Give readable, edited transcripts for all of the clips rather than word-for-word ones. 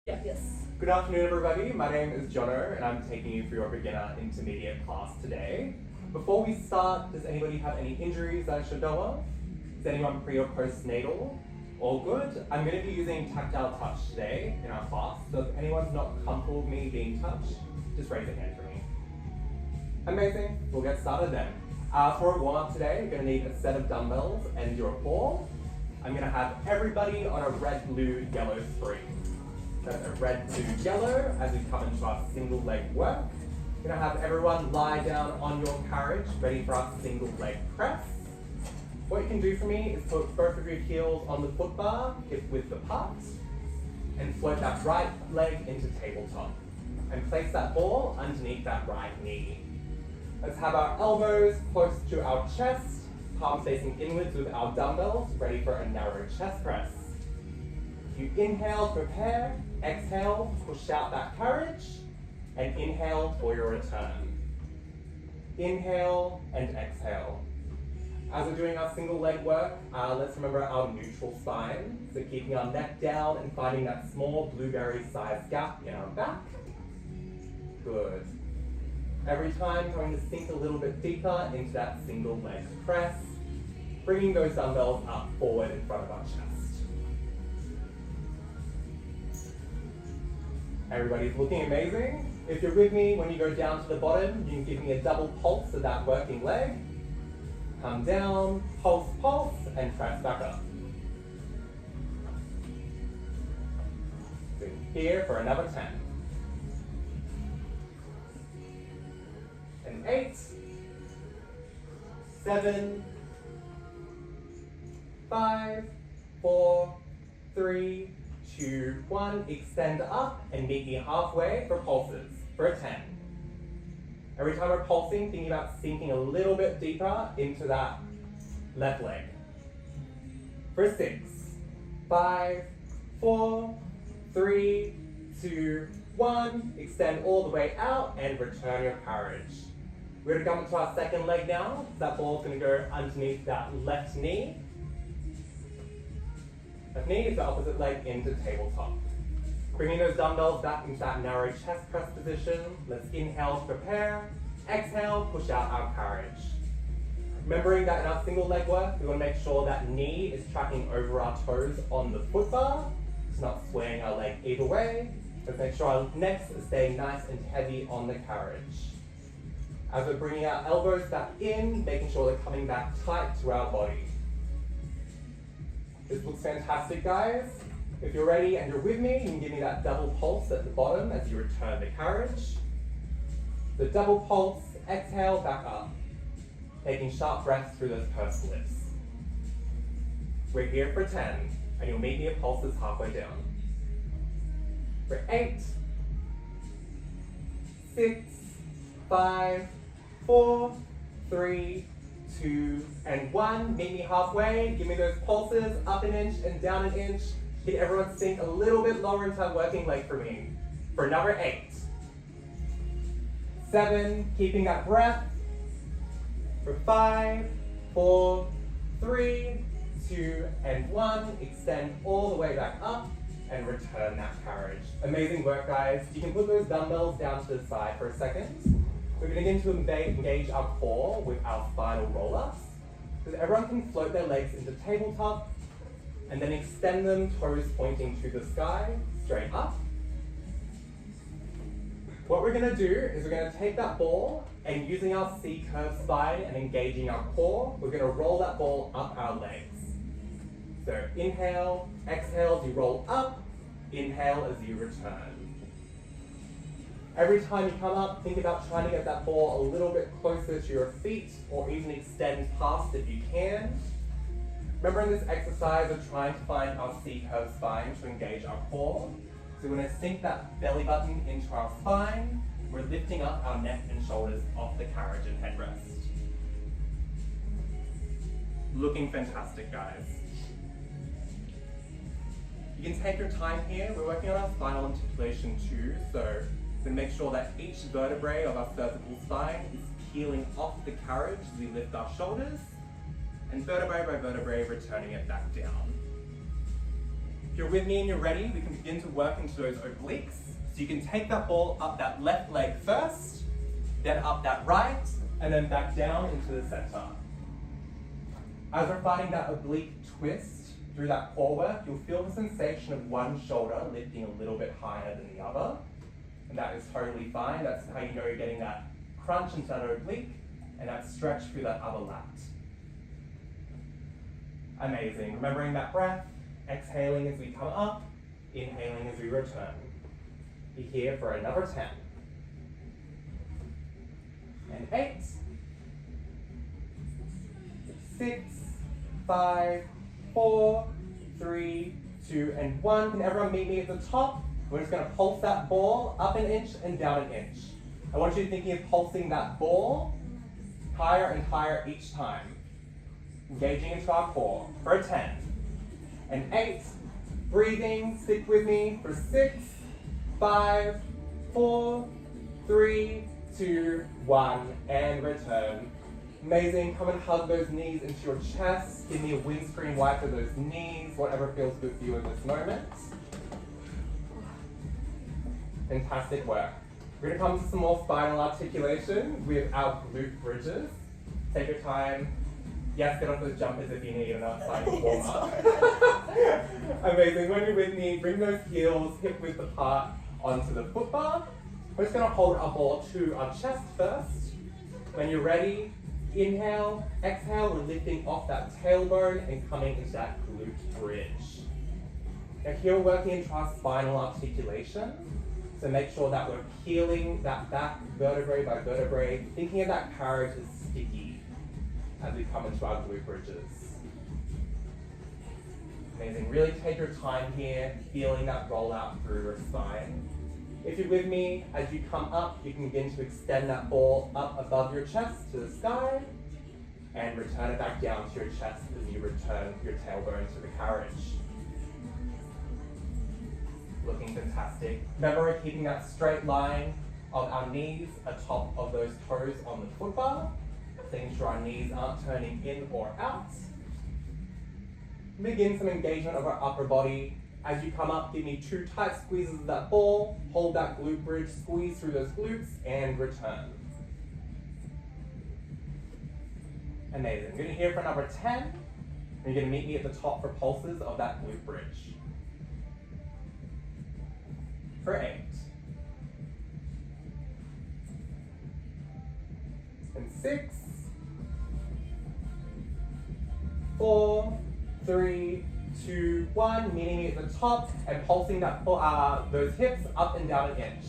Yeah. Yes. Good afternoon, everybody. My name is Jono, and I'm taking you through your beginner intermediate class today. Before we start, does anybody have any injuries that I should know of? Is anyone pre or postnatal? All good. I'm going to be using tactile touch today in our class, so if anyone's not comfortable with me being touched, just raise a hand for me. Amazing. We'll get started then. For a warm-up today, you're going to need a set of dumbbells and your ball. I'm going to have everybody on a red, blue, yellow screen. So a red to yellow as we come into our single leg work. We're going to have everyone lie down on your carriage, ready for our single leg press. What you can do for me is put both of your heels on the foot bar, hip width apart, and float that right leg into tabletop. And place that ball underneath that right knee. Let's have our elbows close to our chest, palms facing inwards with our dumbbells, ready for a narrow chest press. You inhale, prepare, exhale, push out that carriage, and inhale for your return. Inhale and exhale. As we're doing our single leg work, let's remember our neutral spine. So keeping our neck down and finding that small blueberry-sized gap in our back. Good. Every time going to sink a little bit deeper into that single leg press, bringing those dumbbells up forward in front of our chest. Everybody's looking amazing. If you're with me, when you go down to the bottom, you can give me a double pulse of that working leg. Come down, pulse, pulse, and press back up. So here for another 10. And 8, 7, 5, 4, 3, 2, 1, extend up and meet me halfway for pulses, for a 10. Every time we're pulsing, thinking about sinking a little bit deeper into that left leg. For a 6, 5, 4, 3, 2, 1, extend all the way out and return your carriage. We're going to come into our second leg now. That ball's going to go underneath that left knee. Left knee is the opposite leg into tabletop. Bringing those dumbbells back into that narrow chest press position. Let's inhale to prepare. Exhale, push out our carriage. Remembering that in our single leg work, we want to make sure that knee is tracking over our toes on the foot bar. It's not swaying our leg either way. Let's make sure our necks are staying nice and heavy on the carriage. As we're bringing our elbows back in, making sure they're coming back tight to our body. This looks fantastic, guys. If you're ready and you're with me, you can give me that double pulse at the bottom as you return the carriage. The double pulse, exhale, back up. Taking sharp breaths through those pursed lips. We're here for 10, and you'll meet me at pulses halfway down. For 8, 6, 5, 4, 3, 2, and 1. Meet me halfway. Give me those pulses, up an inch and down an inch. Get everyone sink a little bit lower into that working leg for me. For number 8. 7, keeping that breath. For 5, 4, 3, 2, and 1. Extend all the way back up and return that carriage. Amazing work, guys. You can put those dumbbells down to the side for a second. We're going to begin to engage our core with our spinal roll-ups. So everyone can float their legs into tabletop and then extend them, toes pointing to the sky, straight up. What we're going to do is we're going to take that ball and using our C-curve spine and engaging our core, we're going to roll that ball up our legs. So inhale, exhale as you roll up, inhale as you return. Every time you come up, think about trying to get that ball a little bit closer to your feet or even extend past if you can. Remember in this exercise, we're trying to find our C-curve spine to engage our core. So we're going to sink that belly button into our spine. We're lifting up our neck and shoulders off the carriage and headrest. Looking fantastic, guys. You can take your time here. We're working on our spinal articulation too, so make sure that each vertebrae of our cervical spine is peeling off the carriage as we lift our shoulders, and vertebrae by vertebrae returning it back down. If you're with me and you're ready, we can begin to work into those obliques. So you can take that ball up that left leg first, then up that right, and then back down into the center. As we're finding that oblique twist through that core work, you'll feel the sensation of one shoulder lifting a little bit higher than the other. And that is totally fine. That's how you know you're getting that crunch into that oblique and that stretch through that other lat. Amazing. Remembering that breath, exhaling as we come up, inhaling as we return. Be here for another 10. And 8, 6, 5, 4, 3, 2, and 1. Can everyone meet me at the top? We're just going to pulse that ball up an inch and down an inch. I want you thinking of pulsing that ball higher and higher each time. Engaging into our core for a 10. And 8, breathing, stick with me for 6, 5, 4, 3, 2, 1, and return. Amazing, come and hug those knees into your chest. Give me a windscreen wipe of those knees, whatever feels good for you in this moment. Fantastic work. We're gonna come to some more spinal articulation with our glute bridges. Take your time. Yes, get off those jumpers if you need an outside warm up. Amazing, when you're with me, bring those heels hip width apart onto the foot bar. We're just gonna hold our ball to our chest first. When you're ready, inhale, exhale, we're lifting off that tailbone and coming into that glute bridge. Now here we're working into our spinal articulation. So make sure that we're peeling that back vertebrae by vertebrae, thinking of that carriage as sticky as we come into our glute bridges. Amazing, really take your time here, feeling that roll out through your spine. If you're with me, as you come up, you can begin to extend that ball up above your chest to the sky and return it back down to your chest as you return your tailbone to the carriage. Looking fantastic. Remember, we're keeping that straight line of our knees atop of those toes on the foot bar, making sure our knees aren't turning in or out. Begin some engagement of our upper body. As you come up, give me 2 tight squeezes of that ball, hold that glute bridge, squeeze through those glutes, and return. Amazing. I'm going to here for number 10, and you're going to meet me at the top for pulses of that glute bridge. For 8. And 6, 4, 3, 2, 1, meeting me at the top and pulsing that those hips up and down an inch.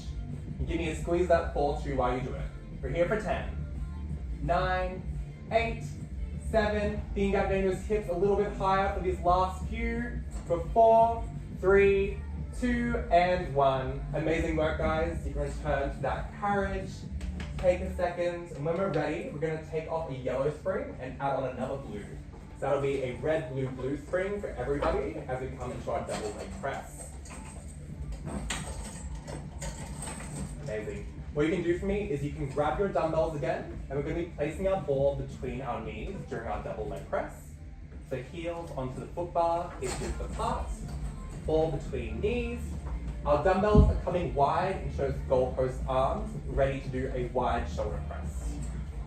And give me a squeeze that fall to while you do it. We're here for 10, 9, 8, 7, being down getting those hips a little bit higher for these last few. For 4, 3, 2, and 1. Amazing work, guys. You can return to that carriage. Take a second, and when we're ready, we're going to take off a yellow spring and add on another blue. So that'll be a red, blue, blue spring for everybody as we come into our double leg press. Amazing. What you can do for me is you can grab your dumbbells again, and we're going to be placing our ball between our knees during our double leg press. So heels onto the foot bar, hips width apart, ball between knees. Our dumbbells are coming wide and shows goalpost arms, ready to do a wide shoulder press.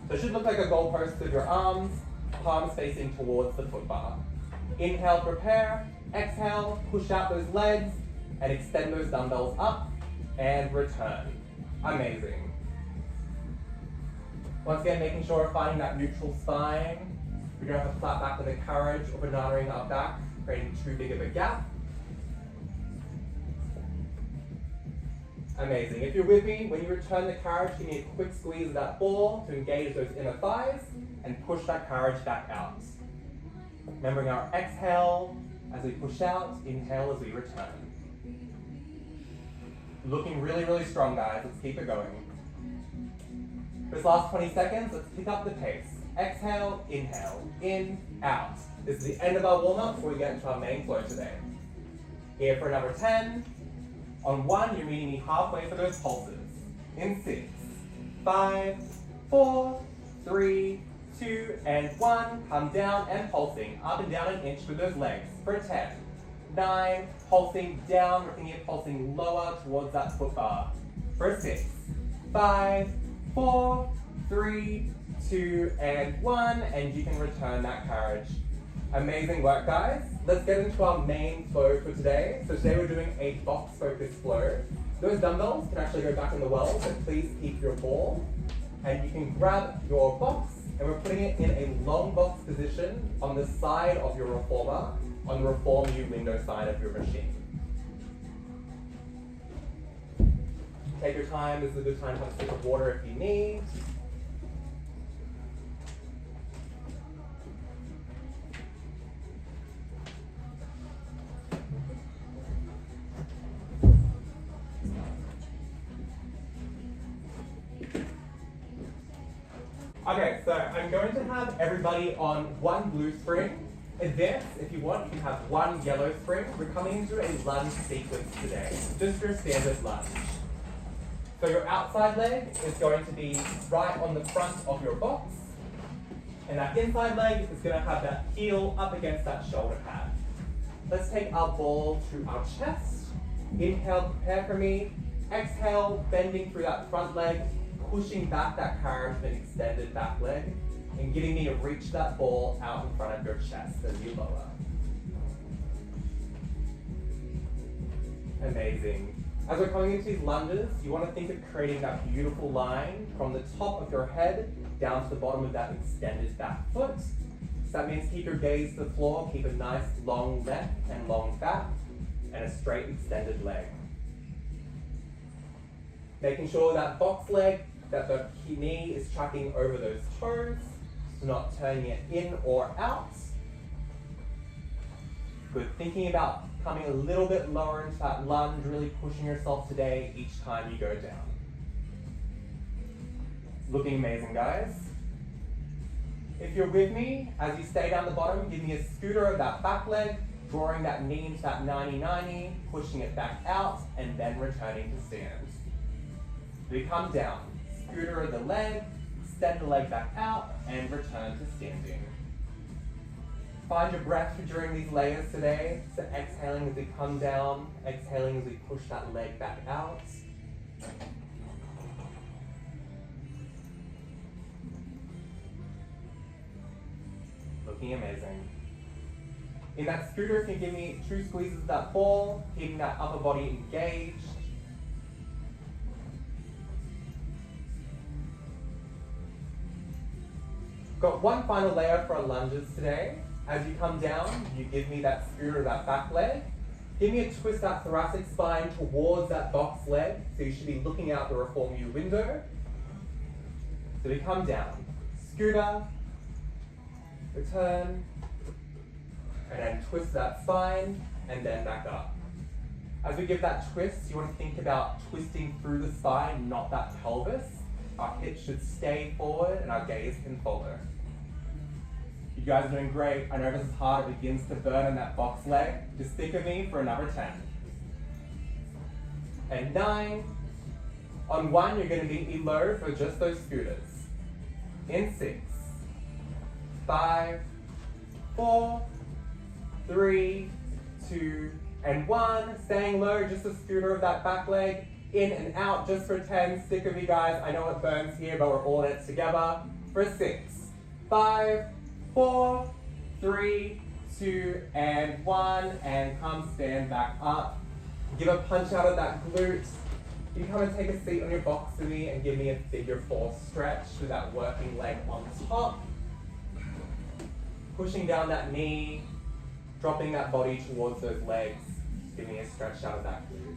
So it should look like a goalpost with your arms, palms facing towards the foot bar. Inhale, prepare. Exhale, push out those legs and extend those dumbbells up and return. Amazing. Once again, making sure we're finding that neutral spine. We don't have to flat back with a carriage or bananaing our back, creating too big of a gap. Amazing. If you're with me, when you return the carriage, give me a quick squeeze of that ball to engage those inner thighs and push that carriage back out. Remembering our exhale as we push out, inhale as we return. Looking really, really strong, guys. Let's keep it going. This last 20 seconds, let's pick up the pace. Exhale, inhale, in, out. This is the end of our warm-up before we get into our main flow today. Here for number 10. On 1, you're meeting me halfway for those pulses. In 6, 5, 4, 3, 2, and 1. Come down and pulsing up and down an inch with those legs for 10, 9, pulsing down, bringing it pulsing lower towards that foot bar. For a 6, 5, 4, 3, 2, and 1, and you can return that carriage. Amazing work, guys. Let's get into our main flow for today. So today we're doing a box-focused flow. Those dumbbells can actually go back in the well, so please keep your ball. And you can grab your box, and we're putting it in a long box position on the side of your reformer, on the Reform U window side of your machine. Take your time. This is a good time to have a sip of water if you need. Okay, so I'm going to have everybody on one blue spring. In this, if you want, you can have one yellow spring. We're coming into a lunge sequence today, just your standard lunge. So your outside leg is going to be right on the front of your box, and that inside leg is going to have that heel up against that shoulder pad. Let's take our ball to our chest. Inhale, prepare for me. Exhale, bending through that front leg, pushing back that carriage with an extended back leg, and getting me to reach that ball out in front of your chest as you lower. Amazing. As we're coming into these lunges, you want to think of creating that beautiful line from the top of your head down to the bottom of that extended back foot. So that means keep your gaze to the floor, keep a nice long neck and long back, and a straight extended leg. Making sure that box leg, that the knee is tracking over those toes, so not turning it in or out. Good. Thinking about coming a little bit lower into that lunge, really pushing yourself today each time you go down. Looking amazing, guys. If you're with me, as you stay down the bottom, give me a scooter of that back leg, drawing that knee into that 90-90, pushing it back out, and then returning to stand. We come down, scooter of the leg, extend the leg back out, and return to standing. Find your breath during these layers today. So exhaling as we come down, exhaling as we push that leg back out. Looking amazing. In that scooter, if you give me 2 squeezes of that ball, keeping that upper body engaged. Got one final layer for our lunges today. As you come down, you give me that scooter of that back leg. Give me a twist that thoracic spine towards that box leg. So you should be looking out the Reform U window. So we come down, scooter, return, and then twist that spine, and then back up. As we give that twist, you want to think about twisting through the spine, not that pelvis. Our hips should stay forward and our gaze can follow. You guys are doing great. I know this is hard, it begins to burn on that box leg. Just stick with me for another 10. And 9. On 1, you're going to be low for just those scooters. In 6, 5, 4, 3, 2, and 1. Staying low, just a scooter of that back leg. In and out just for 10. Stick with me, guys. I know it burns here, but we're all in it together. For 6, 5, 4, 3, 2, and 1. And come stand back up. Give a punch out of that glute. You come and take a seat on your box with me and give me a figure 4 stretch with that working leg on top. Pushing down that knee, dropping that body towards those legs. Give me a stretch out of that glute.